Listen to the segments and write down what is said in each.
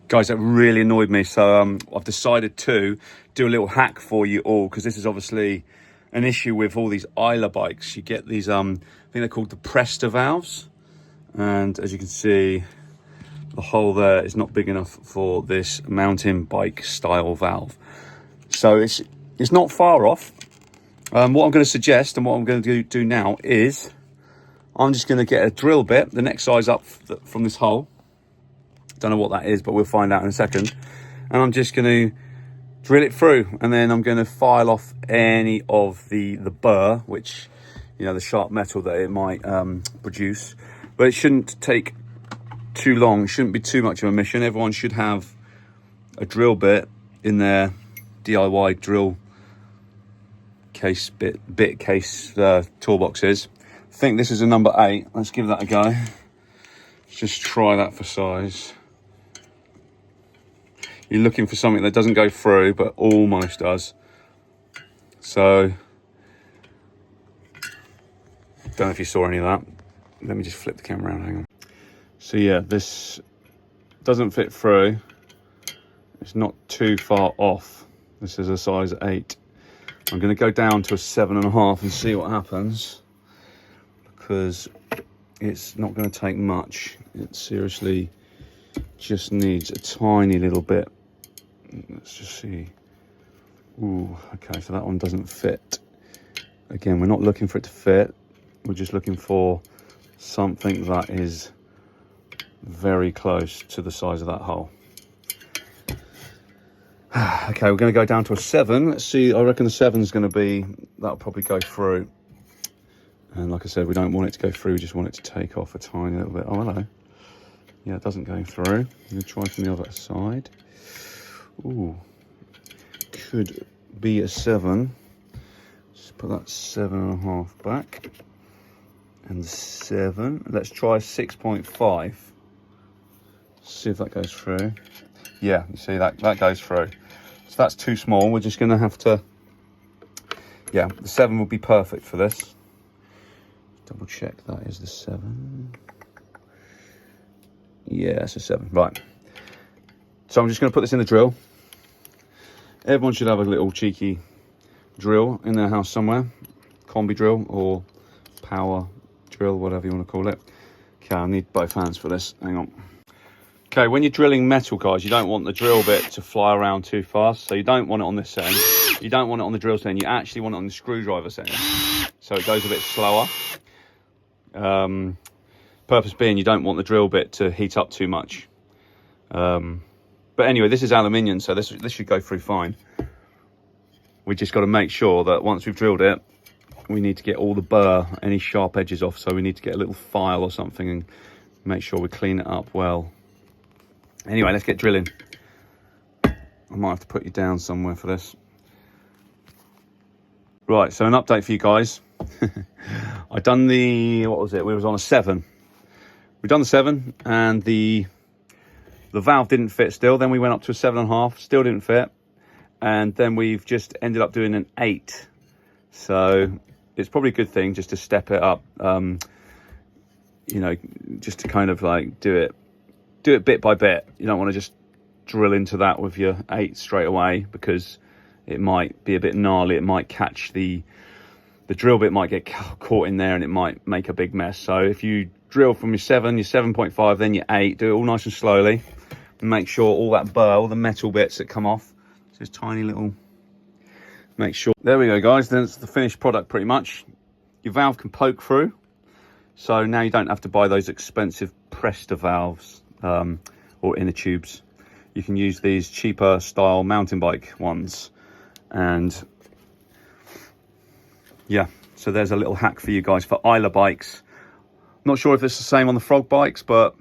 Guys, that really annoyed me. So I've decided to do a little hack for you all, because this is obviously an issue with all these Isla bikes. You get these, I think they're called the Presta valves. And as you can see, the hole there is not big enough for this mountain bike style valve. So it's not far off. What I'm going to suggest and what I'm going to do now is I'm just going to get a drill bit, the next size up from this hole. Don't know what that is, but we'll find out in a second. And I'm just going to drill it through, and then I'm going to file off any of the burr, which, you know, the sharp metal that it might produce. But it shouldn't take too long. It shouldn't be too much of a mission. Everyone should have a drill bit in their DIY drill case bit case toolboxes. I think this is a number 8. Let's give that a go. Let's just try that for size. You're looking for something that doesn't go through, but almost does. So, don't know if you saw any of that. Let me just flip the camera around, hang on. So yeah, this doesn't fit through. It's not too far off. This is a size 8. I'm gonna go down to a 7.5 and see what happens, because it's not gonna take much. It seriously just needs a tiny little bit. Let's just see. Ooh, okay, so that one doesn't fit. Again, we're not looking for it to fit. We're just looking for something that is very close to the size of that hole. Okay, we're going to go down to a 7. Let's see, I reckon the 7 is going to be, that'll probably go through. And like I said, we don't want it to go through, we just want it to take off a tiny little bit. Oh, hello. Yeah, it doesn't go through. I'm going to try from the other side. Ooh, could be a 7. Just put that 7.5 back. And 7. Let's try 6.5. See if that goes through. Yeah, you see that goes through. So that's too small. We're just going to have to, yeah, the 7 will be perfect for this. Double check that is the 7. Yeah, it's a 7. Right. So I'm just going to put this in the drill. Everyone should have a little cheeky drill in their house somewhere. Combi drill or power drill, whatever you want to call it. Okay, I need both hands for this. Hang on. Okay, when you're drilling metal, guys, you don't want the drill bit to fly around too fast. So you don't want it on this end. You don't want it on the drill end. You actually want it on the screwdriver end. So it goes a bit slower. Purpose being, you don't want the drill bit to heat up too much. But anyway, this is aluminium, so this should go through fine. We just got to make sure that once we've drilled it, we need to get all the burr, any sharp edges off. So we need to get a little file or something and make sure we clean it up well. Anyway, let's get drilling. I might have to put you down somewhere for this. Right, so an update for you guys. I done the, what was it? We was on a 7. We done the 7 and the valve didn't fit still. Then we went up to a 7.5, still didn't fit. And then we've just ended up doing an 8. So it's probably a good thing just to step it up, you know, just to kind of like do it bit by bit. You don't want to just drill into that with your 8 straight away, because it might be a bit gnarly. It might catch the drill bit might get caught in there and it might make a big mess. So if you drill from your 7, your 7.5, then your 8, do it all nice and slowly, and make sure all that burr, all the metal bits that come off, just tiny little, make sure. There we go, guys. That's the finished product pretty much. Your valve can poke through, so now you don't have to buy those expensive Presta valves or inner tubes. You can use these cheaper style mountain bike ones. And yeah, so there's a little hack for you guys for Isla bikes. Not sure if it's the same on the Frog bikes, but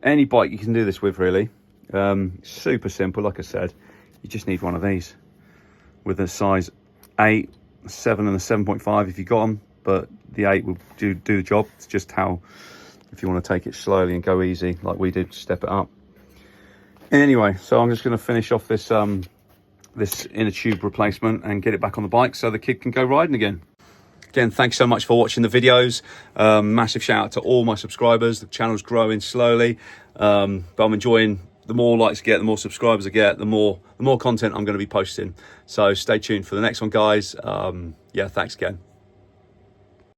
any bike you can do this with, really. Super simple, like I said. You just need one of these with a size 8, 7 and a 7.5 if you got them, but the 8 will do the job. It's just how, if you want to take it slowly and go easy like we did, step it up. Anyway, so I'm just going to finish off this this inner tube replacement and get it back on the bike so the kid can go riding again. Again, thanks so much for watching the videos. Massive shout out to all my subscribers. The channel's growing slowly, but I'm enjoying the more likes I get, the more subscribers I get, the more content I'm going to be posting. So stay tuned for the next one, guys. Yeah, thanks again.